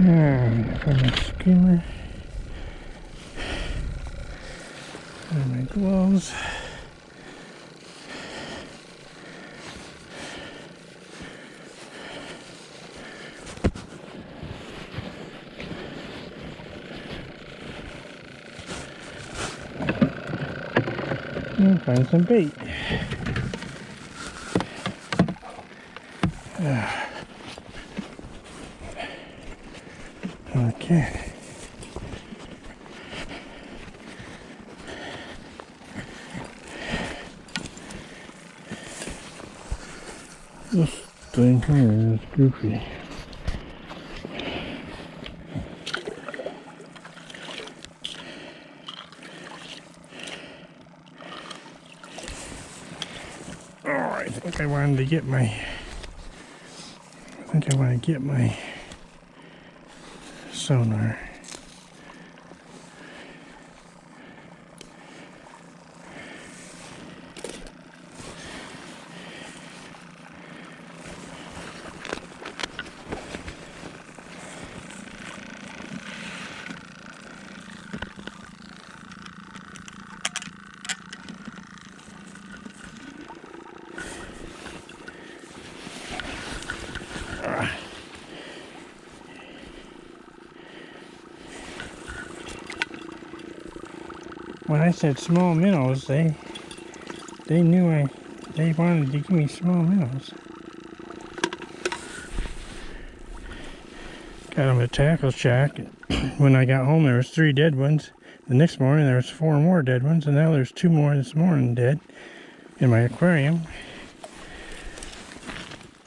Got my skimmer. Got my gloves. And find some bait. Okay. This thing here is goofy. Oh, I think I wanted to get my sonar. When I said small minnows, they knew they wanted to give me small minnows. Got them at Tackle Shack. When I got home, there was 3 dead ones. The next morning, there was 4 more dead ones, and now there's 2 more this morning dead in my aquarium.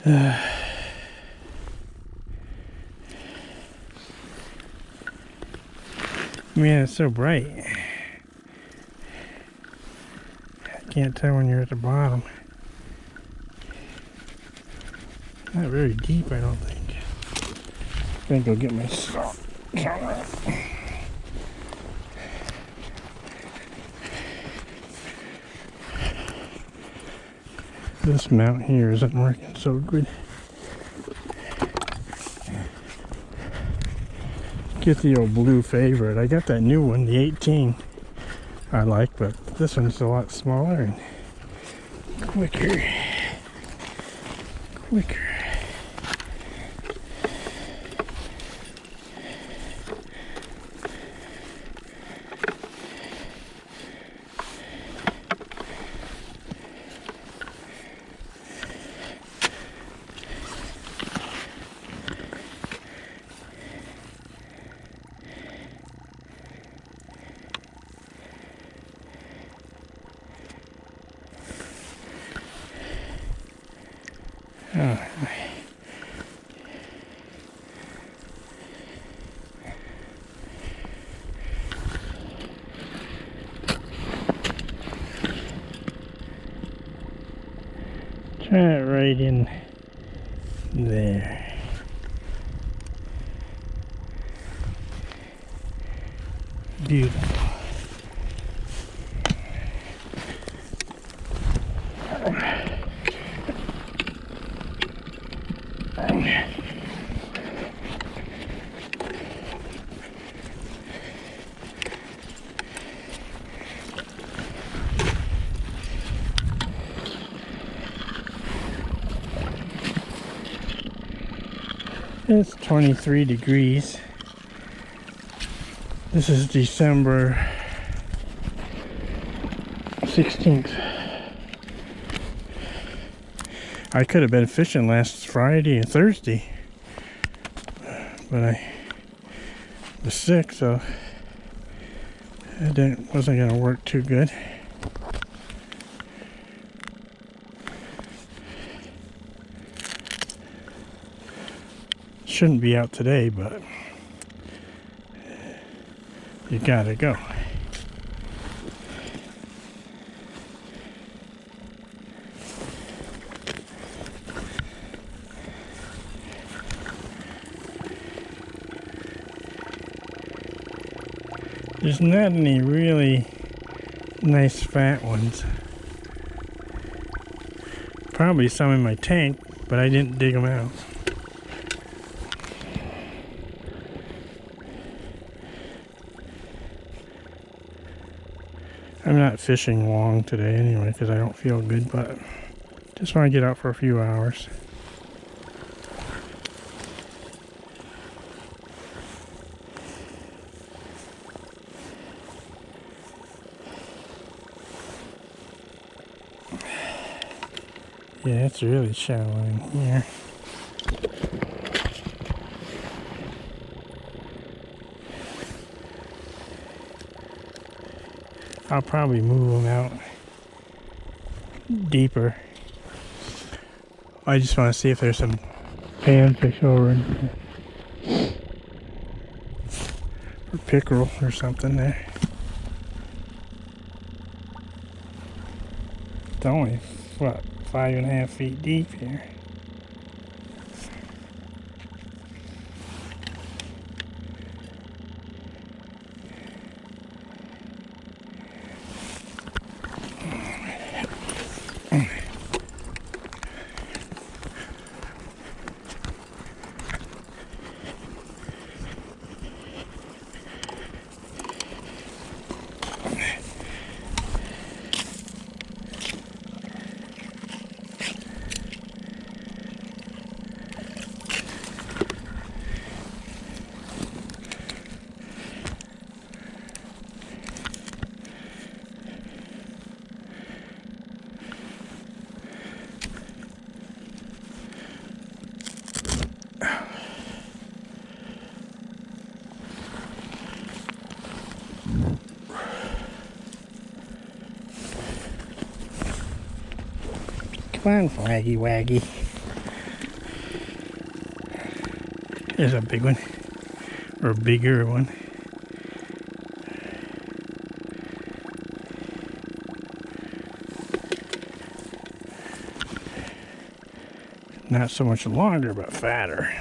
Man, it's so bright. Can't tell when you're at the bottom. Not very deep, I don't think. I'm gonna go get my salt. This mount here isn't working so good. Get the old blue favorite. I got that new one, the 18. I like, but this one's a lot smaller and quicker. Oh. Try it right in there. Beautiful. It's 23 degrees. This is December 16th. I could have been fishing last Friday and Thursday, but I was sick, so it wasn't going to work too good. Shouldn't be out today, but you gotta go. There's not any really nice fat ones. Probably some in my tank, but I didn't dig them out. I'm not fishing long today anyway because I don't feel good, but just want to get out for a few hours. Yeah, it's really shallow in here. I'll probably move them out deeper. I just want to see if there's some panfish over in there. Or pickerel or something there. It's only, what, 5.5 feet deep here. Come on, flaggy waggy. There's a big one, or a bigger one. Not so much longer, but fatter.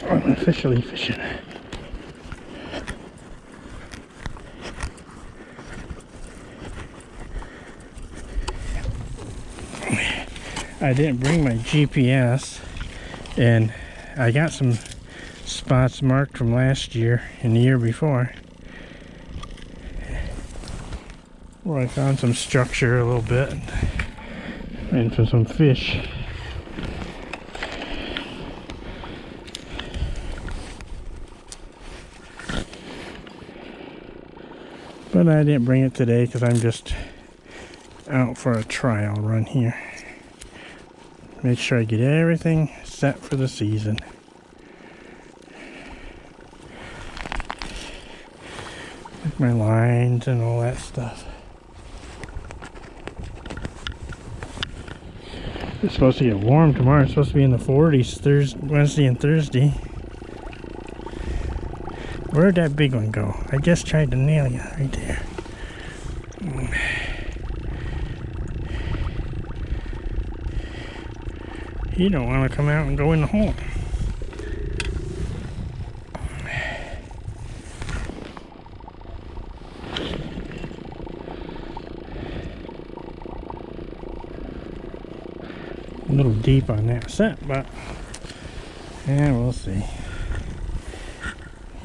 I'm officially fishing. I didn't bring my GPS, and I got some spots marked from last year and the year before where I found some structure a little bit and for some fish. But I didn't bring it today because I'm just out for a trial run here. Make sure I get everything set for the season. Like my lines and all that stuff. It's supposed to get warm tomorrow. It's supposed to be in the 40s Wednesday and Thursday. Where'd that big one go? I just tried to nail you right there. You don't want to come out and go in the hole. A little deep on that set, but yeah, we'll see.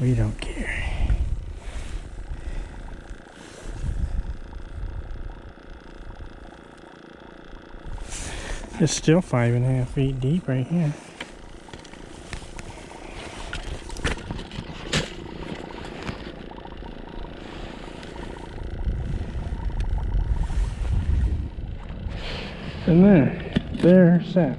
We don't care. It's still 5.5 feet deep right here. And they're set.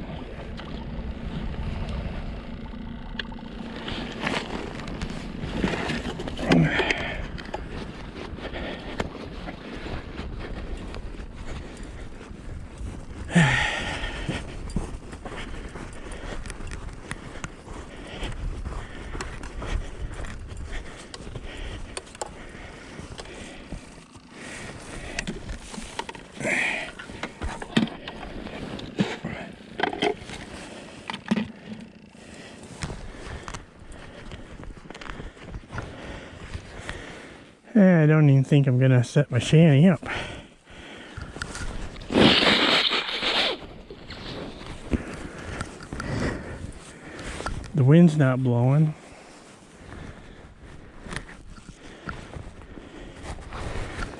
I don't even think I'm gonna set my shanty up. The wind's not blowing.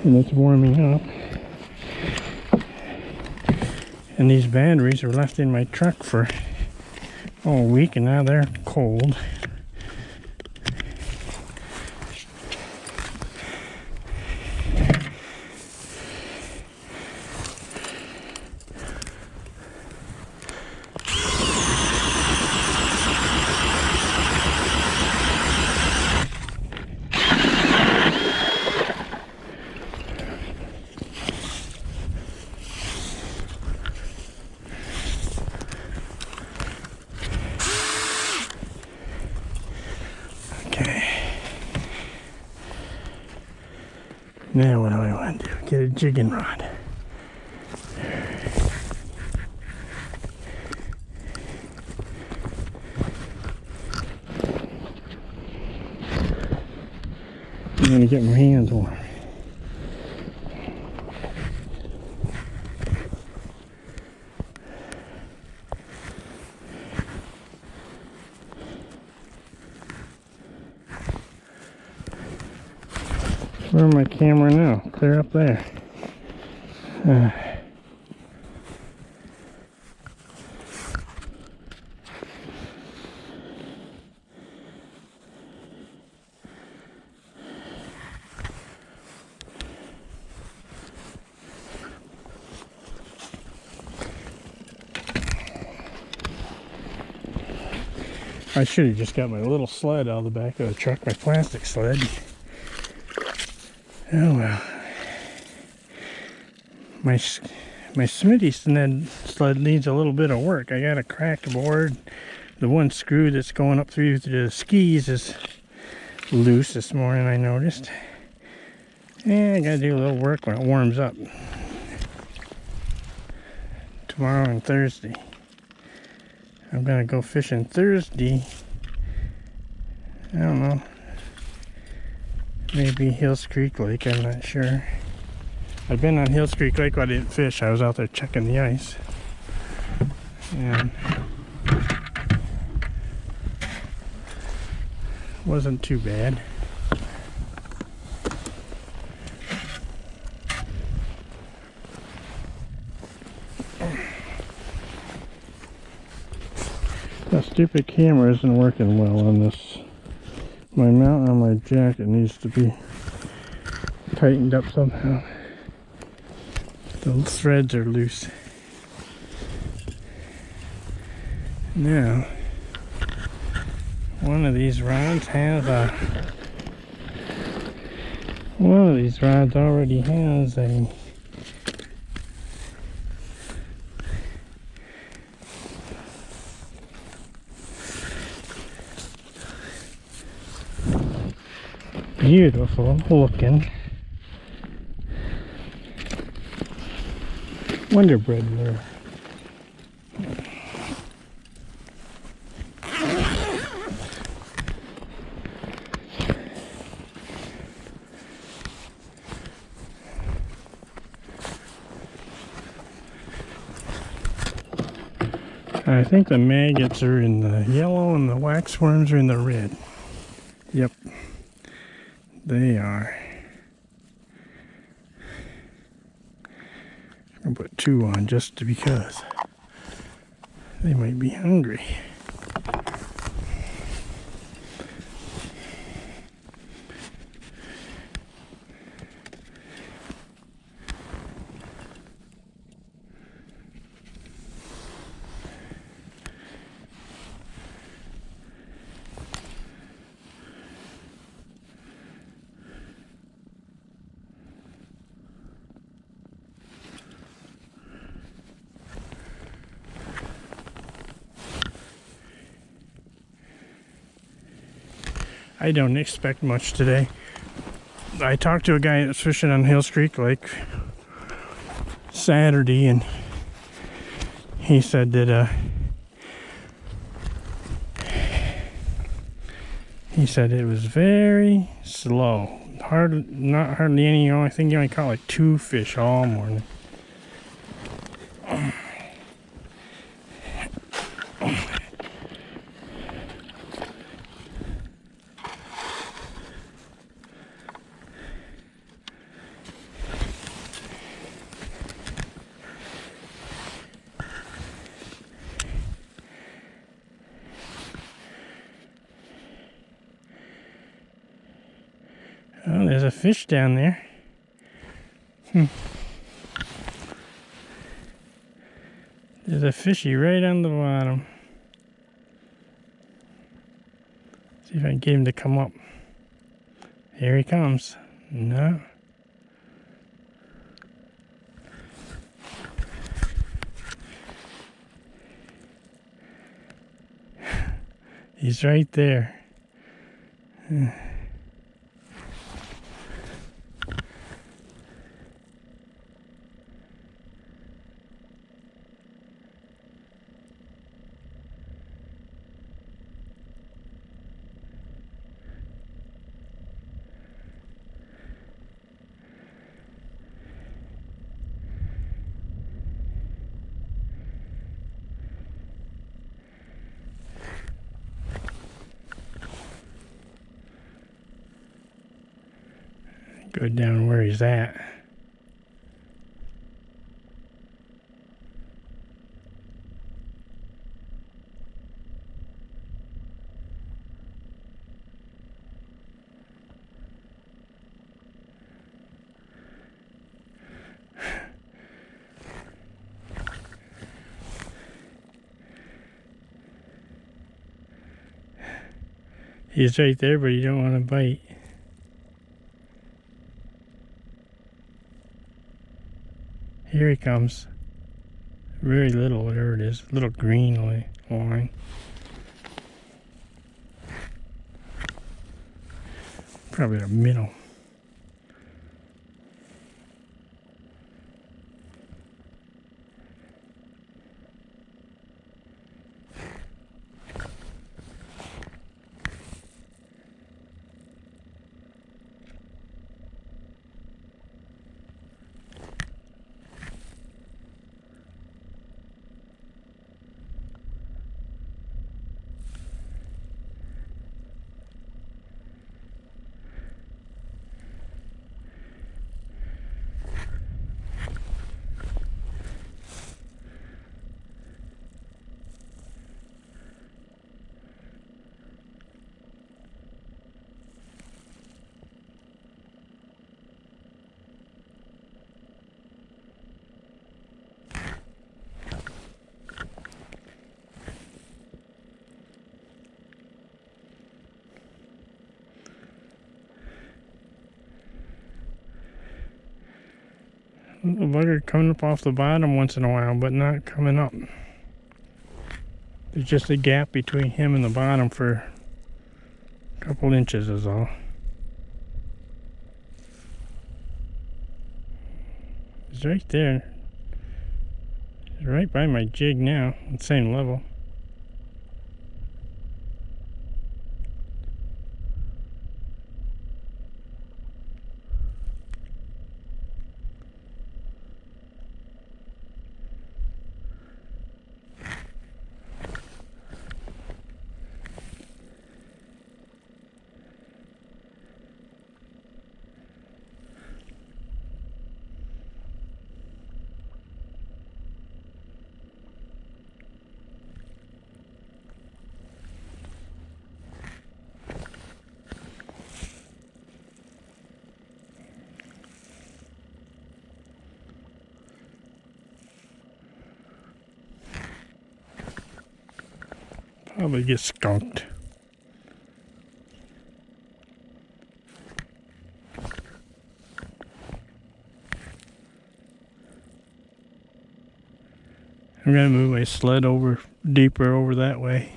And it's warming up. And these batteries were left in my truck for a week, and now they're cold. Now what do I want to do? Get a jigging rod. I'm going to get my hands warm. Where's my camera now? Clear up there. I should have just got my little sled out of the back of the truck, my plastic sled. Oh well. My Smitty sled needs a little bit of work. I got a cracked board. The one screw that's going up through the skis is loose this morning, I noticed. And I gotta do a little work when it warms up. Tomorrow and Thursday. I'm gonna go fishing Thursday. I don't know. Maybe Hills Creek Lake, I'm not sure. I've been on Hills Creek Lake, but I didn't fish. I was out there checking the ice. And wasn't too bad. That stupid camera isn't working well on this. My mount on my jacket needs to be tightened up somehow. The threads are loose. Now, one of these rods already has a beautiful looking Wonder Bread lure. I think the maggots are in the yellow and the waxworms are in the red. Yep, they are. I'll put 2 on just because they might be hungry. I don't expect much today. I talked to a guy that's fishing on Hills Creek Lake Saturday, and he said that he said it was very slow Not hardly any. I think you only caught like 2 fish all morning. Oh, there's a fish down there. There's a fishy right on the bottom. See if I can get him to come up. Here he comes. No. He's right there. Go down where he's at. He's right there, but you don't want to bite. Here he comes. Very little, whatever it is. Little green line. Probably a minnow. Little bugger coming up off the bottom once in a while, but not coming up. There's just a gap between him and the bottom for a couple inches is all. He's right there. He's right by my jig now, at the same level. Probably get skunked. I'm gonna move my sled over deeper over that way.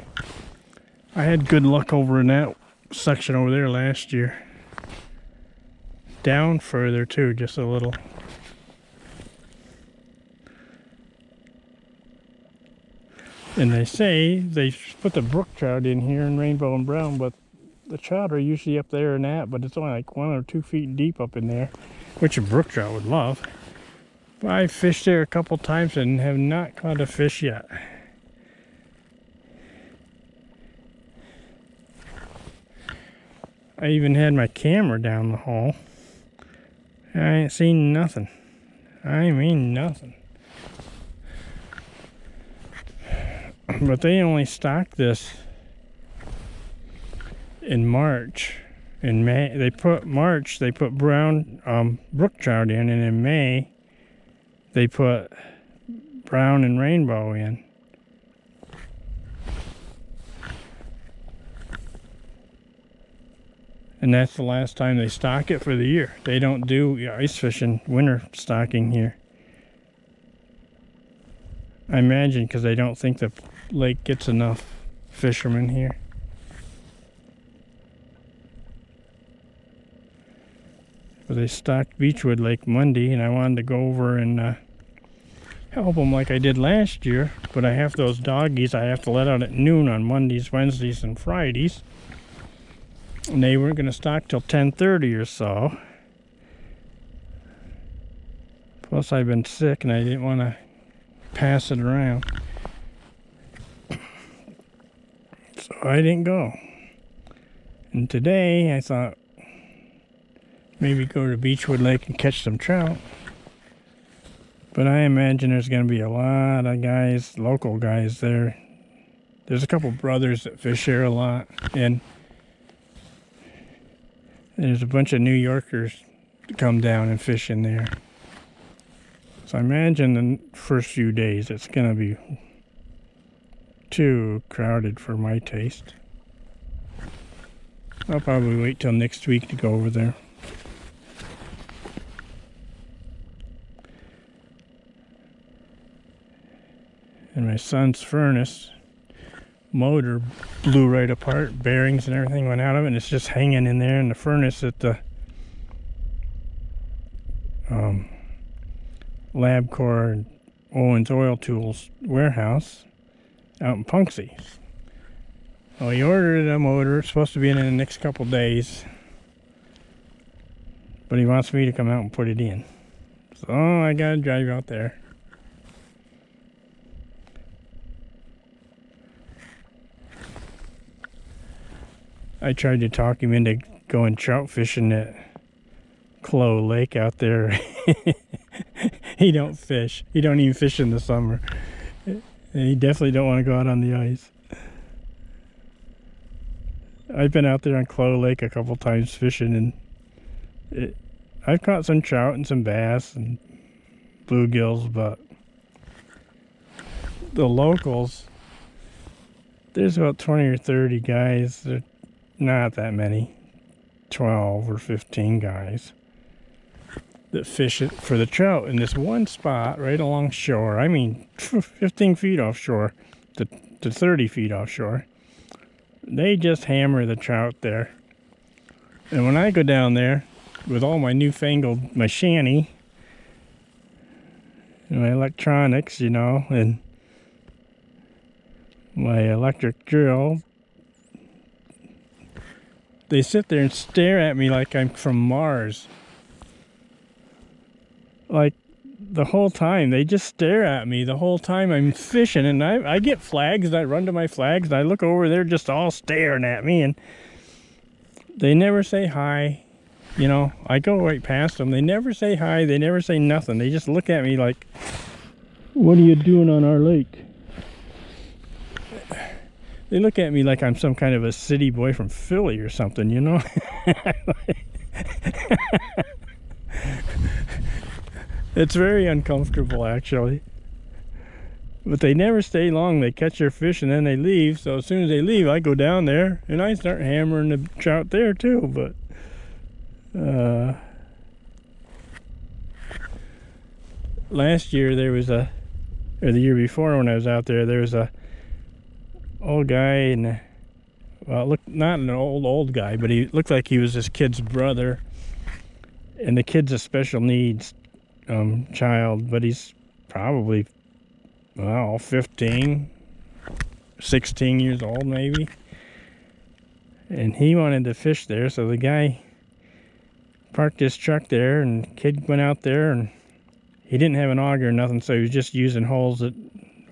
I had good luck over in that section over there last year. Down further too, just a little. And they say they put the brook trout in here in rainbow and brown, but The trout are usually up there and that, but it's only like 1 or 2 feet deep up in there, which a brook trout would love. But I fished there a couple times and have not caught a fish yet. I even had my camera down the hole. I ain't seen nothing. I mean nothing. But they only stock this in March. In May, they put brown brook trout in, and in May they put brown and rainbow in. And that's the last time they stock it for the year. They don't do ice fishing winter stocking here. I imagine because they don't think the lake gets enough fishermen here. But they stocked Beechwood Lake Monday, and I wanted to go over and help them like I did last year. But I have those doggies I have to let out at noon on Mondays, Wednesdays, and Fridays. And they weren't going to stock till 10:30 or so. Plus I've been sick and I didn't want to pass it around. So I didn't go. And today I thought maybe go to Beechwood Lake and catch some trout. But I imagine there's going to be a lot of guys, local guys there. There's a couple brothers that fish there a lot. And there's a bunch of New Yorkers that come down and fish in there. So I imagine the first few days it's going to be too crowded for my taste. I'll probably wait till next week to go over there. And my son's furnace motor blew right apart. Bearings and everything went out of it, and it's just hanging in there in the furnace at the LabCorp Owens Oil Tools warehouse out in Punxsy. Well, he ordered a motor. It's supposed to be in the next couple days, but he wants me to come out and put it in. So I gotta drive out there. I tried to talk him into going trout fishing at Clow Lake out there. He don't fish. He don't even fish in the summer. And he definitely don't want to go out on the ice. I've been out there on Clow Lake a couple times fishing, and I've caught some trout and some bass and bluegills, but the locals, there's about 20 or 30 guys. They're not that many, 12 or 15 guys that fish it for the trout in this one spot right along shore. I mean 15 feet offshore to 30 feet offshore. They just hammer the trout there. And when I go down there with all my newfangled my shanty and my electronics, you know, and my electric drill, they sit there and stare at me like I'm from Mars. Like the whole time, they just stare at me the whole time I'm fishing, and I get flags, and I run to my flags, and I look over, they're just all staring at me, and they never say hi. You know, I go right past them. They never say hi, they never say nothing. They just look at me like, what are you doing on our lake? They look at me like I'm some kind of a city boy from Philly or something, you know? It's very uncomfortable, actually. But they never stay long. They catch their fish and then they leave. So as soon as they leave, I go down there and I start hammering the trout there too. But last year there was or the year before when I was out there was a old guy, and well, look, not an old guy, but he looked like he was this kid's brother, and the kid's a special needs child, but he's probably, well, 15, 16 years old maybe. And he wanted to fish there, so the guy parked his truck there, and the kid went out there, and he didn't have an auger or nothing, so he was just using holes that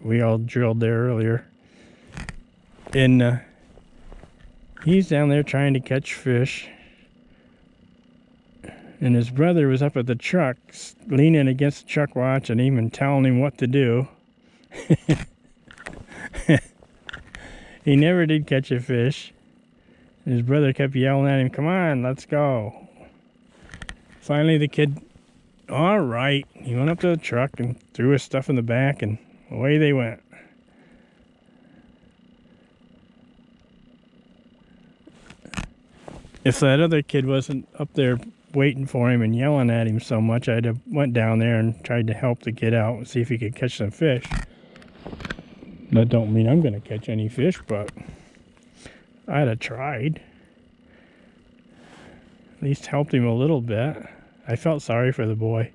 we all drilled there earlier. And he's down there trying to catch fish. And his brother was up at the truck, leaning against the truck watching him and telling him what to do. He never did catch a fish. His brother kept yelling at him, "Come on, let's go." Finally, the kid, all right. He went up to the truck and threw his stuff in the back, and away they went. If that other kid wasn't up there waiting for him and yelling at him so much, I'd have went down there and tried to help the kid out and see if he could catch some fish. That don't mean I'm going to catch any fish, but I'd have tried. At least helped him a little bit. I felt sorry for the boy.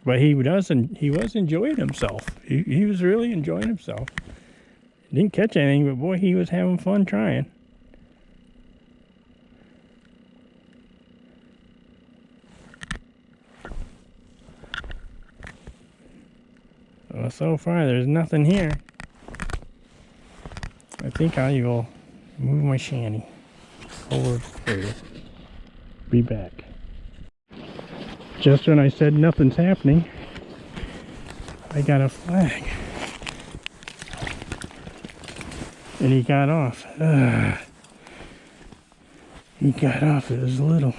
But he was enjoying himself. He was really enjoying himself. Didn't catch anything, but boy, he was having fun trying. Well, so far there's nothing here. I think I will move my shanty over here. Be back. Just when I said nothing's happening, I got a flag. And he got off. He got off. It was little.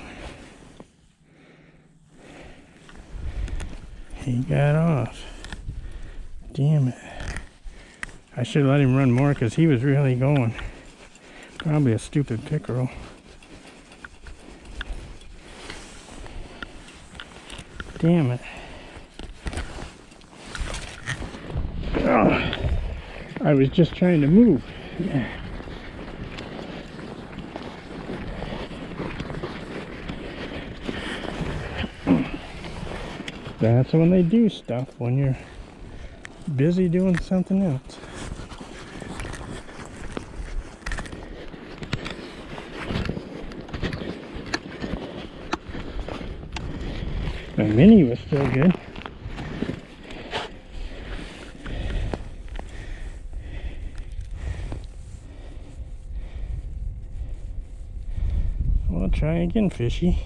He got off. Damn it. I should let him run more because he was really going. Probably a stupid pickerel. Damn it. Oh, I was just trying to move. That's when they do stuff, when you're busy doing something else. My mini was still good. We'll try again, fishy.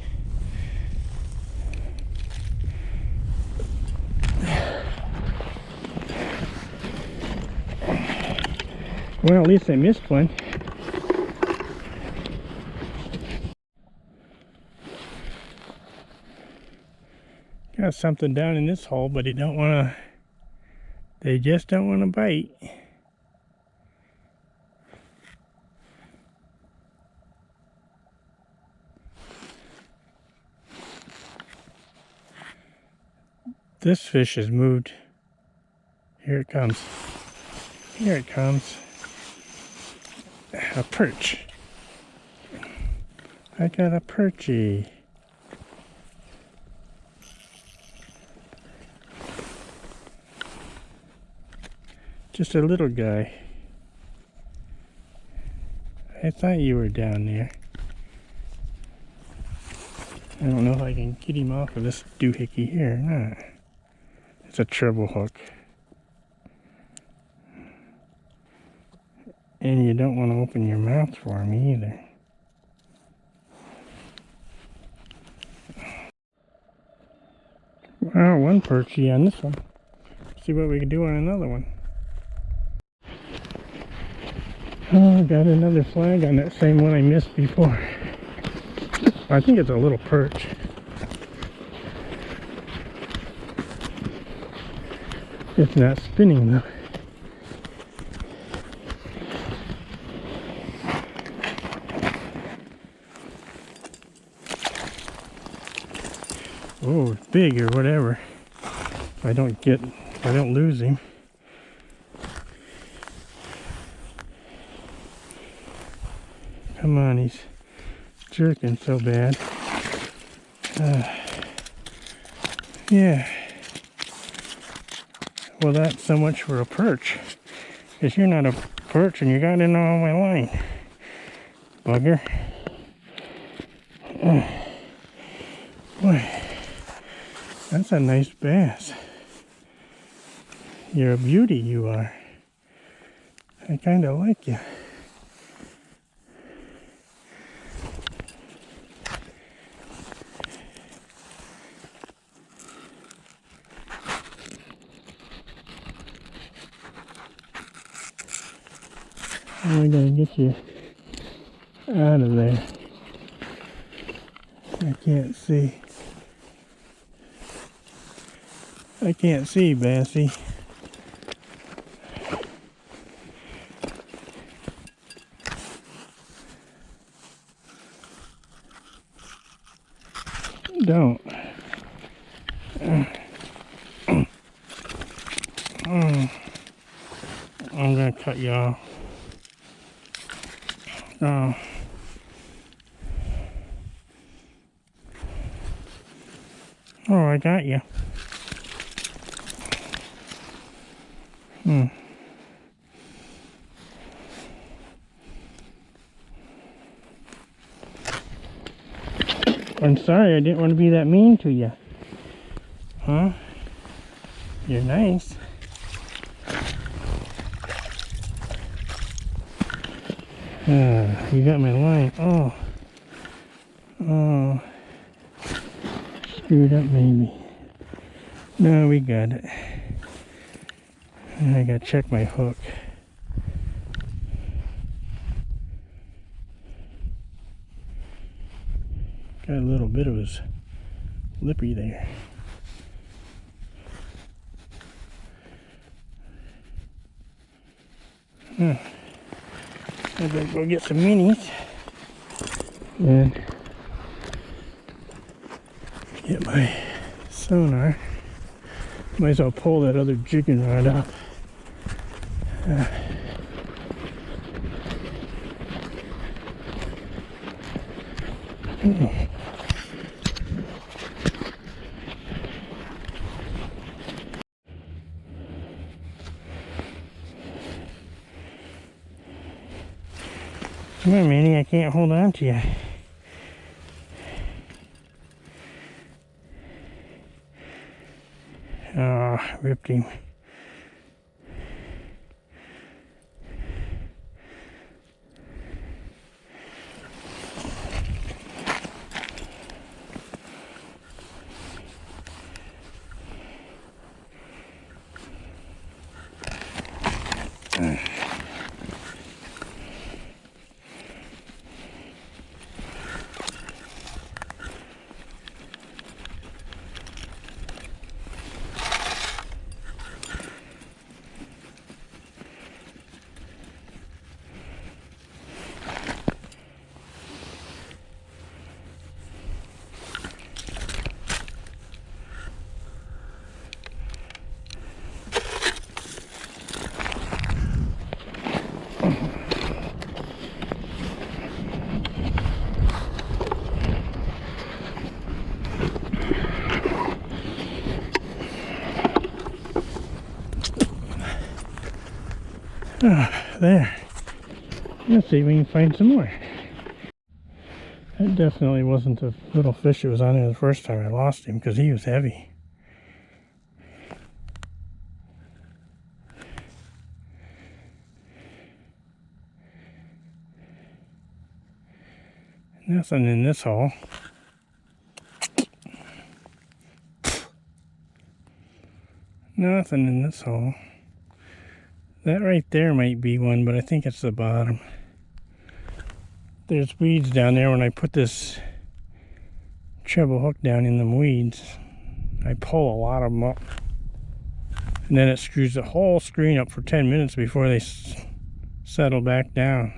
Well, at least I missed one. Got something down in this hole, but they just don't want to bite. This fish has moved. Here it comes. Here it comes. A perch. I got a perchy. Just a little guy. I thought you were down there. I don't know if I can get him off of this doohickey here or not. It's a treble hook. And you don't want to open your mouth for me either. Wow, one perchy on this one. See what we can do on another one. Oh, I got another flag on that same one I missed before. I think it's a little perch. It's not spinning though. Oh, it's big or whatever. If I don't lose him. Come on, he's jerking so bad. Yeah. Well, that's so much for a perch. Because you're not a perch and you got in on my line, bugger. Boy, that's a nice bass. You're a beauty, you are. I kind of like you. I gotta get you out of there. I can't see. I can't see, Bassy. Don't. I'm gonna cut you off. Oh. Oh, I got you. I'm sorry, I didn't want to be that mean to you. Huh? You're nice. You got my line. Oh. Oh. Screwed up maybe. No, we got it. I gotta check my hook. Got a little bit of his lippy there. I better go get some minis and get my sonar. Might as well pull that other jigging rod up. Come on, Manny, I can't hold on to you. Oh, ripped him. There. Let's see if we can find some more. That definitely wasn't the little fish that was on there the first time I lost him, because he was heavy. Nothing in this hole. Nothing in this hole. That right there might be one, but I think it's the bottom. There's weeds down there. When I put this treble hook down in them weeds, I pull a lot of them up. And then it screws the whole screen up for 10 minutes before they settle back down.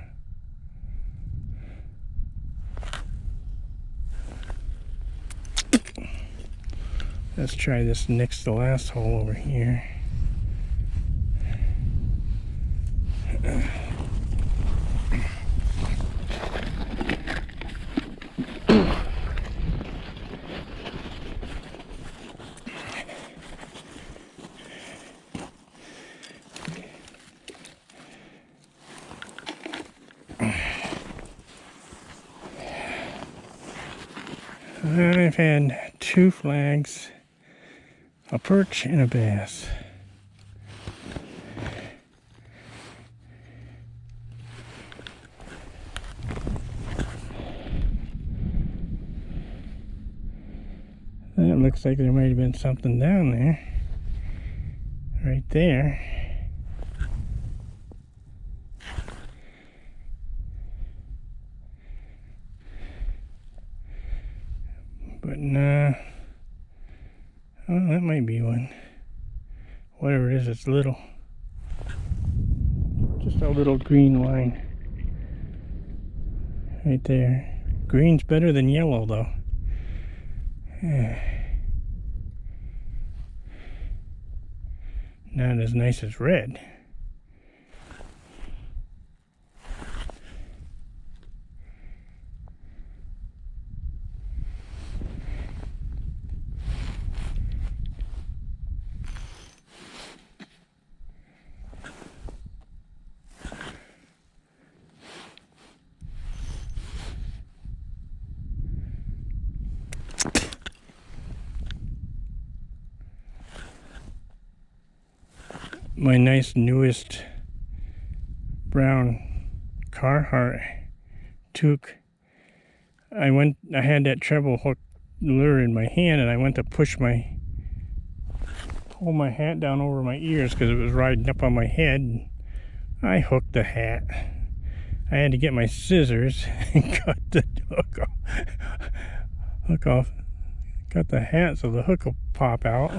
Let's try this next to last hole over here. I've had 2 flags, a perch, and a bass. That looks like there might have been something down there. Right there. But nah. Oh, that might be one. Whatever it is, it's little. Just a little green line. Right there. Green's better than yellow, though. Not as nice as red. My nice newest brown Carhartt toque. I had that treble hook lure in my hand, and I went to pull my hat down over my ears because it was riding up on my head. I hooked the hat. I had to get my scissors and cut the hook off. Cut the hat so the hook will pop out.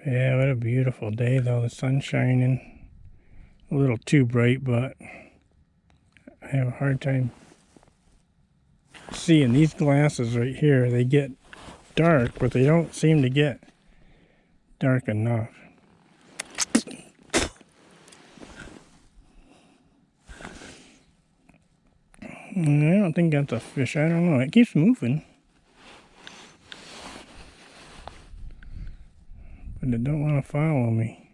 Yeah, what a beautiful day though. The sun's shining. A little too bright, but I have a hard time seeing. These glasses right here, they get dark, but they don't seem to get dark enough. I don't think that's a fish. I don't know. It keeps moving. But it don't want to follow me.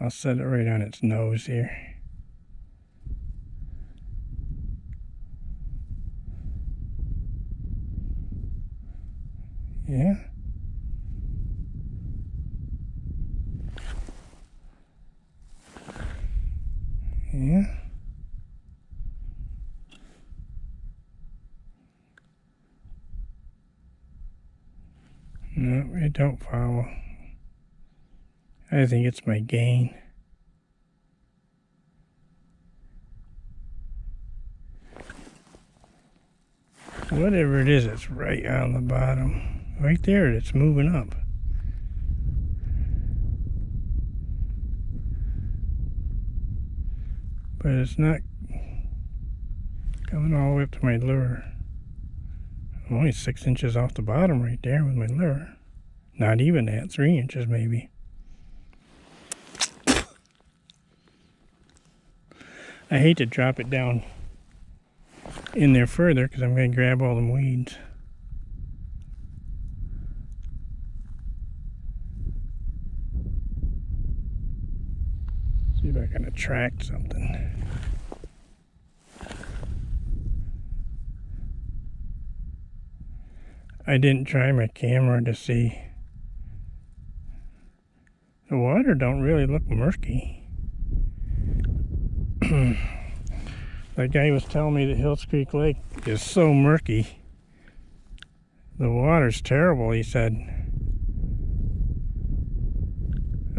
I'll set it right on its nose here. Yeah. Yeah. No, it don't follow. I think it's my gain. Whatever it is, it's right on the bottom. Right there, it's moving up. But it's not coming all the way up to my lure. I'm only 6 inches off the bottom right there with my lure. Not even that, 3 inches maybe. I hate to drop it down in there further because I'm going to grab all them weeds. See if I can attract something. I didn't try my camera to see. The water don't really look murky. That guy was telling me that Hills Creek Lake is so murky. The water's terrible, he said.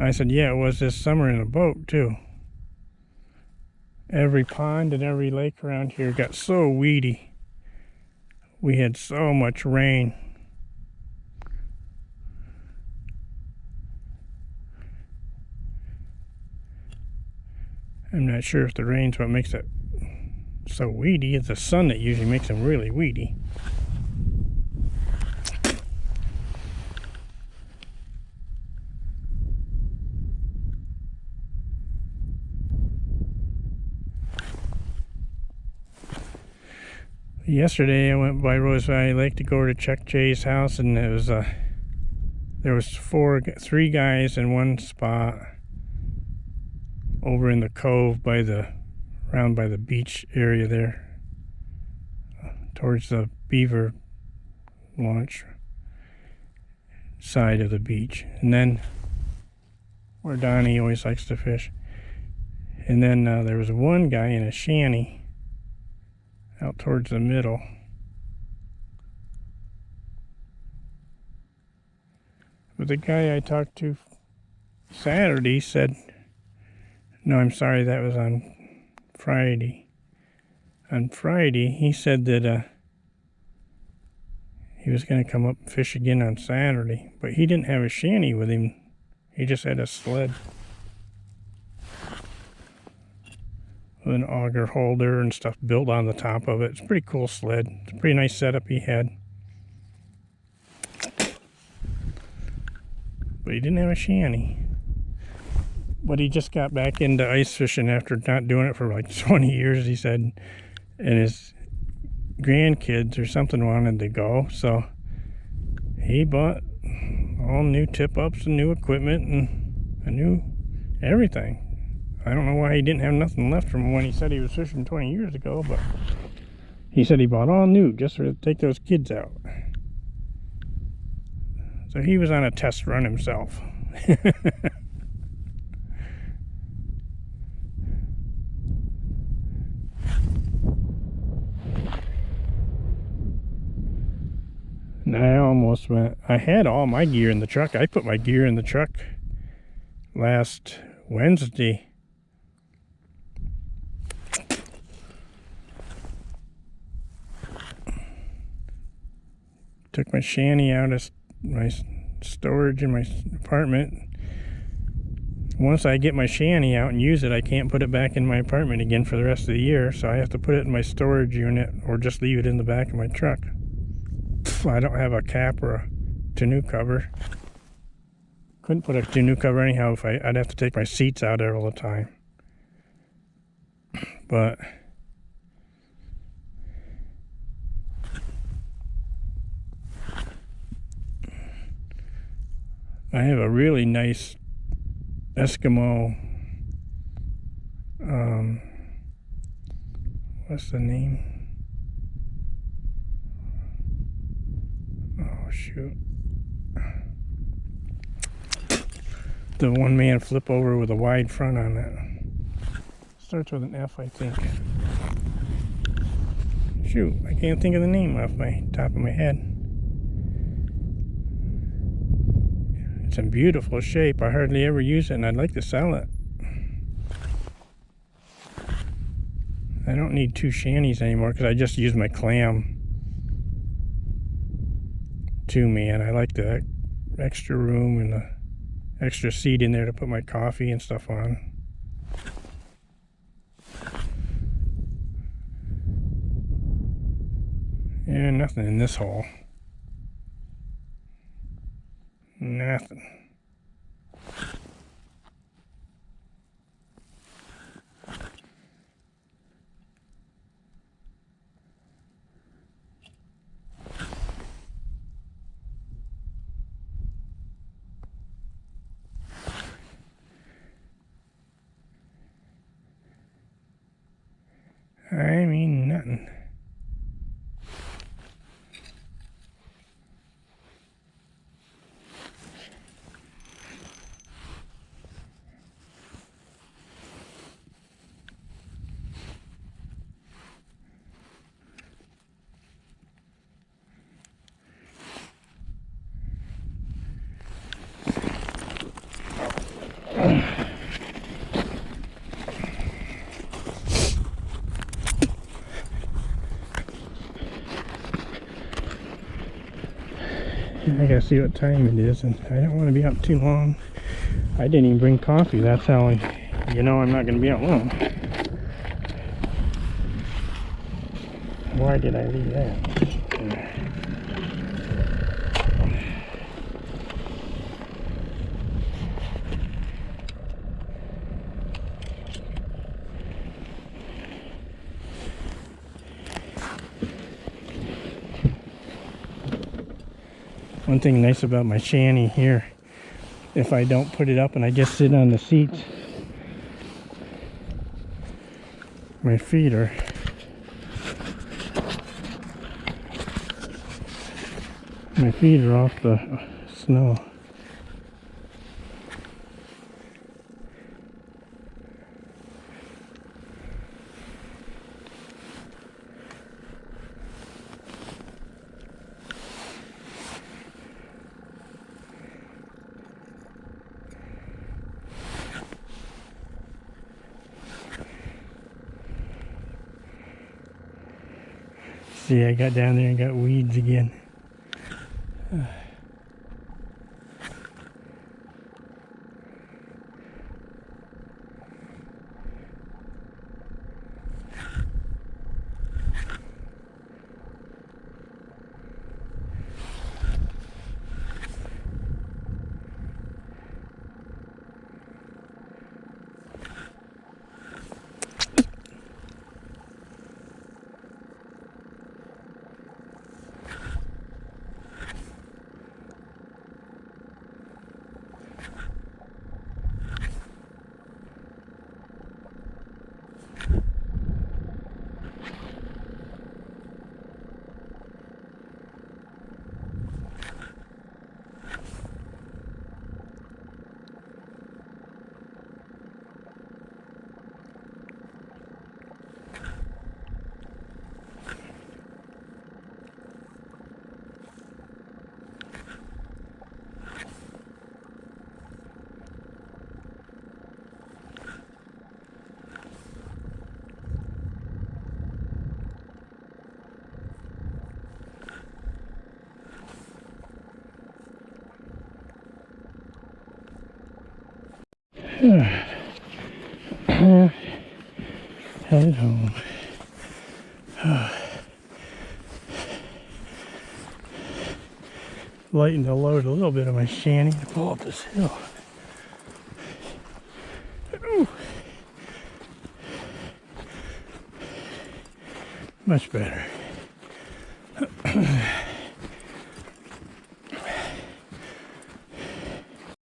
I said, yeah, it was this summer in a boat, too. Every pond and every lake around here got so weedy. We had so much rain. I'm not sure if the rain's what makes it so weedy. It's the sun that usually makes them really weedy. Yesterday I went by Rose Valley Lake to go to check Jay's house, and it was there was 3 guys in one spot. over in the cove by the around by the beach area there, towards the beaver launch side of the beach, and then where Donnie always likes to fish. And then there was one guy in a shanty out towards the middle. But the guy I talked to Saturday said, no, I'm sorry, that was on Friday. On Friday, he said that he was going to come up and fish again on Saturday, but he didn't have a shanty with him. He just had a sled with an auger holder and stuff built on the top of it. It's a pretty cool sled. It's a pretty nice setup he had. But he didn't have a shanty. But he just got back into ice fishing after not doing it for like 20 years, he said. And his grandkids or something wanted to go, so he bought all new tip-ups and new equipment and a new everything. I don't know why he didn't have nothing left from when he said he was fishing 20 years ago, but he said he bought all new just to take those kids out. So he was on a test run himself. And I almost went, I had all my gear in the truck. I put my gear in the truck last Wednesday. Took my shanty out of my storage in my apartment. Once I get my shanty out and use it, I can't put it back in my apartment again for the rest of the year, so I have to put it in my storage unit or just leave it in the back of my truck. I don't have a cap or a tonneau cover. Couldn't put a tonneau cover anyhow if I'd have to take my seats out there all the time. But I have a really nice Eskimo, what's the name? Oh shoot. The one man flip over with a wide front on it. Starts with an F, I think. Shoot, I can't think of the name off my top of my head. It's in beautiful shape. I hardly ever use it, and I'd like to sell it. I don't need two shanties anymore because I just use my clam to me, and I like the extra room and the extra seat in there to put my coffee and stuff on. And nothing in this hole. Nothing. I mean, nothing. I gotta see what time it is, and I don't want to be out too long. I didn't even bring coffee. That's how you know I'm not gonna be out long. Why did I leave that? One thing nice about my shanty here, if I don't put it up and I just sit on the seats, My feet are off the snow. See, I got down there and got weeds again. Headed home. Lighten the load a little bit on my shanty to pull up this hill. Ooh. Much better.